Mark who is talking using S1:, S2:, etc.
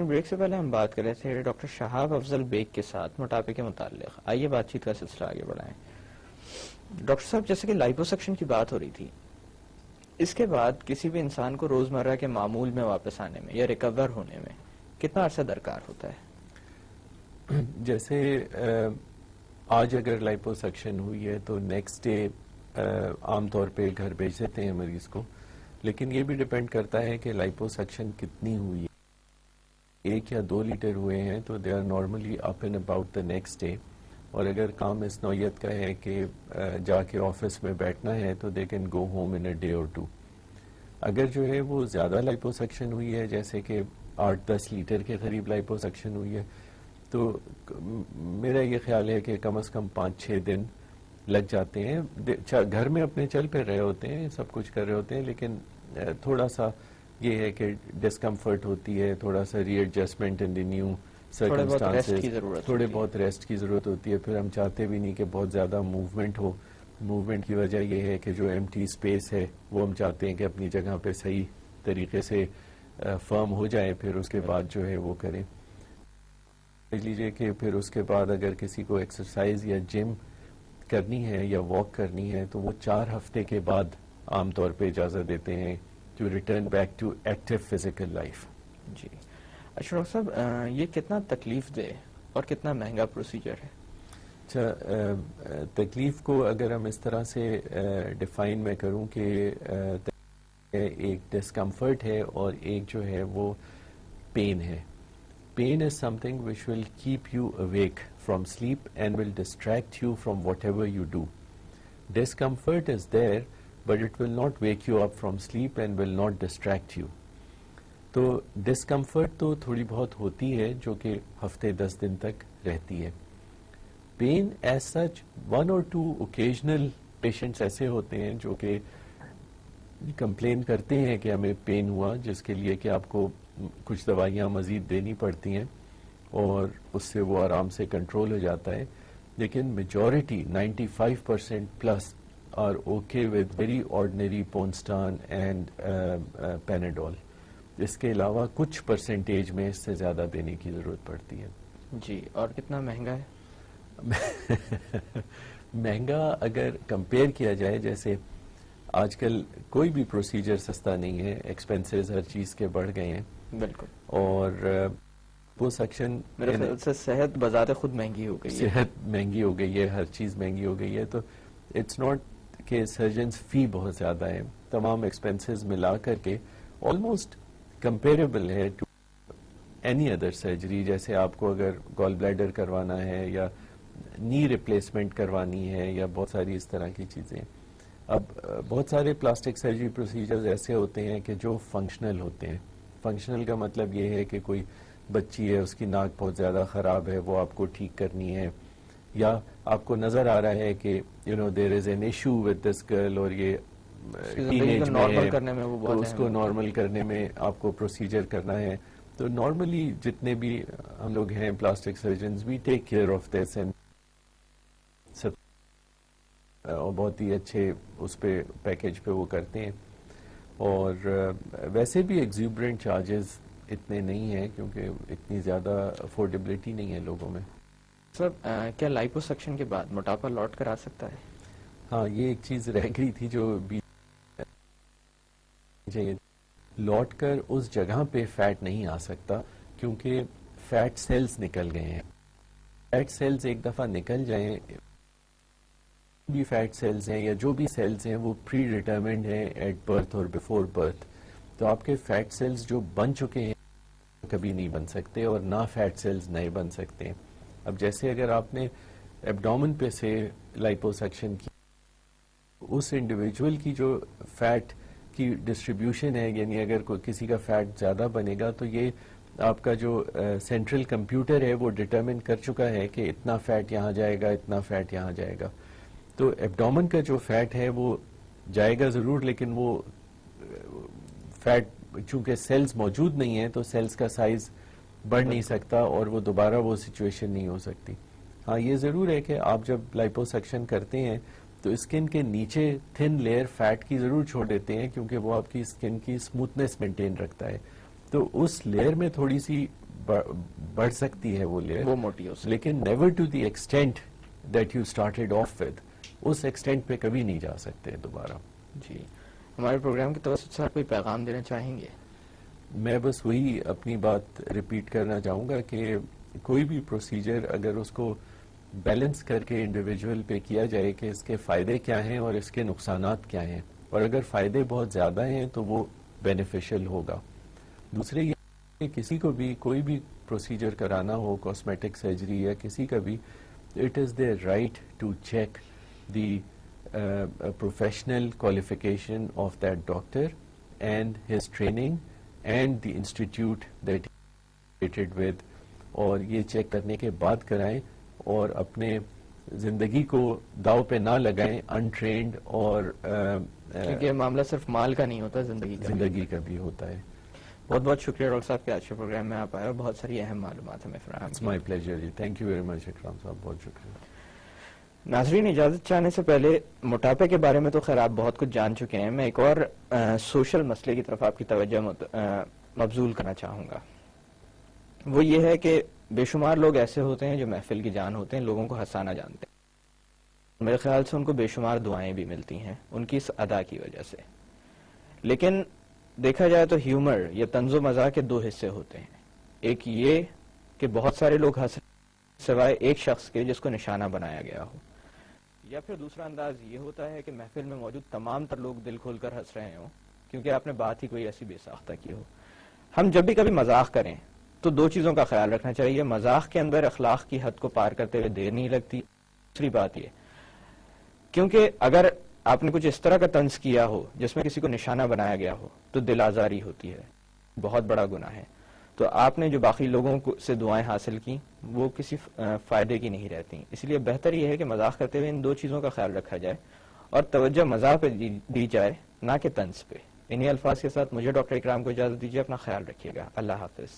S1: Break سے پہلے ہم بات کر رہے تھے ڈاکٹر شہاب افضل بیگ کے ساتھ موٹاپے کے متعلق. آئیے بات چیت کا سلسلہ آگے بڑھائیں. ڈاکٹر صاحب، جیسے کہ لائپوسکشن کی بات ہو رہی تھی، اس کے بعد کسی بھی انسان کو روزمرہ کے معمول میں واپس آنے میں یا ریکور ہونے میں کتنا عرصہ درکار ہوتا ہے؟
S2: جیسے آج اگر لائپوسکشن ہوئی ہے تو نیکسٹ ڈے عام طور پہ گھر بھیج دیتے ہیں مریض کو، لیکن یہ بھی ڈپینڈ کرتا ہے کہ لائپوسکشن کتنی ہوئی ہے. 1 یا 2 لیٹر ہوئے ہیں تو they are normally up and about the next day, اور اگر کام اس نوعیت کا ہے کہ جا کے آفس میں بیٹھنا ہے تو they can go home in a day اور 2. اگر جو ہے وہ زیادہ لائپوسکشن ہوئی ہے، جیسے کہ 8-10 لیٹر کے قریب لائپوسکشن ہوئی ہے، تو میرا یہ خیال ہے کہ کم از کم 5-6 دن لگ جاتے ہیں. گھر میں اپنے چل پھر رہے ہوتے ہیں، سب کچھ کر رہے ہوتے ہیں، لیکن تھوڑا سا یہ ہے کہ ڈسکمفرٹ ہوتی ہے، تھوڑا سا readjustment in the new circumstances, تھوڑے بہت ریسٹ کی ضرورت ہوتی ہے. پھر ہم چاہتے بھی نہیں کہ بہت زیادہ موومنٹ ہو. موومنٹ کی وجہ یہ ہے کہ جو ایمٹی اسپیس ہے وہ ہم چاہتے ہیں کہ اپنی جگہ پہ صحیح طریقے سے فرم ہو جائے، پھر اس کے بعد جو ہے وہ کریں. دیکھ لیجیے کہ پھر اس کے بعد اگر کسی کو ایکسرسائز یا جم کرنی ہے یا واک کرنی ہے تو وہ 4 ہفتے کے بعد عام طور پہ اجازت دیتے ہیں to return back to active physical life.
S1: جی اچھا ڈاکٹر صاحب، یہ کتنا تکلیف دہ اور کتنا مہنگا پروسیجر ہے؟
S2: اچھا، تکلیف کو اگر ہم اس طرح سے ڈیفائن میں کروں کہ ایک ڈسکمفرٹ ہے اور ایک جو ہے وہ پین ہے. Pain is something which will keep you awake from sleep and will distract you from whatever you do. Discomfort is there, but it will not wake you up from sleep and will not distract you. تو discomfort تو تھوڑی بہت ہوتی ہے جو کہ ہفتے 10 دن تک رہتی ہے. Pain is such 1 or 2 occasional patients ایسے ہوتے ہیں جو کہ کمپلین کرتے ہیں کہ ہمیں پین ہوا، جس کے لیے کہ آپ کو کچھ دوائیاں مزید دینی پڑتی ہیں اور اس سے وہ آرام سے کنٹرول ہو جاتا ہے. لیکن majority 95% plus are okay with very ordinary Ponstan and Panadol. اس کے علاوہ کچھ پرسنٹیج میں اس سے زیادہ دینے کی ضرورت پڑتی ہے.
S1: جی، اور کتنا مہنگا ہے؟
S2: مہنگا اگر کمپیئر کیا جائے، جیسے آج کل کوئی بھی پروسیجر سستا نہیں ہے، ایکسپینسز ہر چیز کے بڑھ گئے ہیں.
S1: بالکل.
S2: اور وہ سیکشن
S1: میرے خیال سے صحت بذات خود مہنگی ہو گئی ہے.
S2: صحت مہنگی ہو گئی ہے، ہر چیز مہنگی ہو گئی ہے. تو اٹس ناٹ کہ سرجنز فی بہت زیادہ ہے، تمام ایکسپینسز ملا کر کے آلموسٹ کمپیریبل ہے ٹو اینی ادر سرجری. جیسے آپ کو اگر گال بلیڈر کروانا ہے یا نی ریپلیسمنٹ کروانی ہے یا بہت ساری اس طرح کی چیزیں. اب بہت سارے پلاسٹک سرجری پروسیجرز ایسے ہوتے ہیں کہ جو فنکشنل ہوتے ہیں. فنکشنل کا مطلب یہ ہے کہ کوئی بچی ہے، اس کی ناک بہت زیادہ خراب ہے، وہ آپ کو ٹھیک کرنی ہے، یا آپ کو نظر آ رہا ہے کہ there is an issue with this girl اور یہ ٹین ایج میں ہے، تو اس کو نارمل کرنے میں آپ کو پروسیجر کرنا ہے. تو نارملی جتنے بھی ہم لوگ ہیں plastic surgeons we take care of this and اور بہت ہی اچھے اس پہ پیکیج پہ وہ کرتے ہیں. اور ویسے بھی ایگزیوبرنٹ چارجز اتنے نہیں ہیں کیونکہ اتنی زیادہ افورڈیبلٹی نہیں ہے لوگوں میں.
S1: سر، کیا لائپوسکشن کے بعد موٹاپا لوٹ کر آ سکتا ہے؟
S2: ہاں، یہ ایک چیز رہ گئی تھی جو لوٹ کر اس جگہ پہ فیٹ نہیں آ سکتا کیونکہ فیٹ سیلز نکل گئے ہیں. فیٹ سیلز ایک دفعہ نکل جائیں، بھی فیٹ سیلز ہیں یا جو بھی سیلز ہیں وہ پری ڈیٹرمنڈ ہیں ایٹ برتھ اور بیفور برتھ. تو آپ کے فیٹ سیلز جو بن چکے ہیں کبھی نہیں بن سکتے اور نہ فیٹ سیلز نئے بن سکتے ہیں. اب جیسے اگر آپ نے ایبڈومن پہ سے لائپوسکشن کی، اس انڈیویجول کی جو فیٹ کی ڈسٹریبیوشن ہے، یعنی اگر کسی کا فیٹ زیادہ بنے گا تو یہ آپ کا جو سینٹرل کمپیوٹر ہے وہ ڈٹرمن کر چکا ہے کہ اتنا فیٹ یہاں جائے گا، اتنا فیٹ یہاں جائے گا. تو ایبڈومن کا جو فیٹ ہے وہ جائے گا ضرور، لیکن وہ فیٹ چونکہ سیلز موجود نہیں ہیں تو سیلز کا سائز بڑھ نہیں سکتا اور وہ دوبارہ وہ سچویشن نہیں ہو سکتی. ہاں، یہ ضرور ہے کہ آپ جب لائپوسکشن کرتے ہیں تو اسکن کے نیچے تھن لیئر فیٹ کی ضرور چھوڑ دیتے ہیں کیونکہ وہ آپ کی اسکن کی اسموتھنس مینٹین رکھتا ہے. تو اس لیئر میں تھوڑی سی بڑھ سکتی ہے وہ لیئر،
S1: وہ موٹی ہو سکتی،
S2: لیکن never to the extent that you started off with, اس ایکسٹینٹ پہ کبھی نہیں جا سکتے دوبارہ.
S1: جی. ہمارے پروگرام کی توسط سے آپ کوئی پیغام دینا چاہیں گے؟
S2: میں بس وہی اپنی بات ریپیٹ کرنا چاہوں گا کہ کوئی بھی پروسیجر اگر اس کو بیلنس کر کے انڈیویجول پہ کیا جائے کہ اس کے فائدے کیا ہیں اور اس کے نقصانات کیا ہیں، اور اگر فائدے بہت زیادہ ہیں تو وہ بینیفیشل ہوگا. دوسرے یہ کہ کسی کو بھی کوئی بھی پروسیجر کرانا ہو، کاسمیٹک سرجری یا کسی کا بھی، it is there right to check the professional qualification of that doctor and his training and the institute that related with, اور یہ چیک کرنے کے بعد کرائیں اور اپنے زندگی کو داؤ پہ نہ لگائیں انٹرینڈ، اور
S1: کیونکہ یہ معاملہ صرف مال کا نہیں ہوتا، زندگی
S2: کا بھی ہوتا ہے.
S1: بہت بہت شکریہ ڈاکٹر صاحب کہ آج کے پروگرام میں آپ آئے اور بہت ساری اہم معلومات ہمیں فراہم کی.
S2: اٹس مائی پلیجر جی، thank you very much Ikram صاحب، بہت شکریہ.
S1: ناظرین، اجازت چاہنے سے پہلے موٹاپے کے بارے میں تو خیر آپ بہت کچھ جان چکے ہیں، میں ایک اور سوشل مسئلے کی طرف آپ کی توجہ مبذول کرنا چاہوں گا. وہ یہ ہے کہ بے شمار لوگ ایسے ہوتے ہیں جو محفل کی جان ہوتے ہیں، لوگوں کو ہنسانا جانتے ہیں، میرے خیال سے ان کو بے شمار دعائیں بھی ملتی ہیں ان کی اس ادا کی وجہ سے. لیکن دیکھا جائے تو ہیومر یا طنز و مزاح کے دو حصے ہوتے ہیں. ایک یہ کہ بہت سارے لوگ ہنس سوائے ایک شخص کے جس کو نشانہ بنایا گیا ہو، یا پھر دوسرا انداز یہ ہوتا ہے کہ محفل میں موجود تمام تر لوگ دل کھول کر ہنس رہے ہوں کیونکہ آپ نے بات ہی کوئی ایسی بے ساختہ کی ہو. ہم جب بھی کبھی مذاق کریں تو دو چیزوں کا خیال رکھنا چاہیے. مذاق کے اندر اخلاق کی حد کو پار کرتے ہوئے دیر نہیں لگتی. دوسری بات یہ کیونکہ اگر آپ نے کچھ اس طرح کا طنز کیا ہو جس میں کسی کو نشانہ بنایا گیا ہو تو دل آزاری ہوتی ہے، بہت بڑا گناہ ہے. تو آپ نے جو باقی لوگوں سے دعائیں حاصل کی وہ کسی فائدے کی نہیں رہتی. اس لیے بہتر یہ ہے کہ مذاق کرتے ہوئے ان دو چیزوں کا خیال رکھا جائے اور توجہ مزاح پہ دی جائے، نہ کہ طنز پہ. انہی الفاظ کے ساتھ مجھے ڈاکٹر اکرام کو اجازت دیجیے. اپنا خیال رکھیے گا. اللہ حافظ.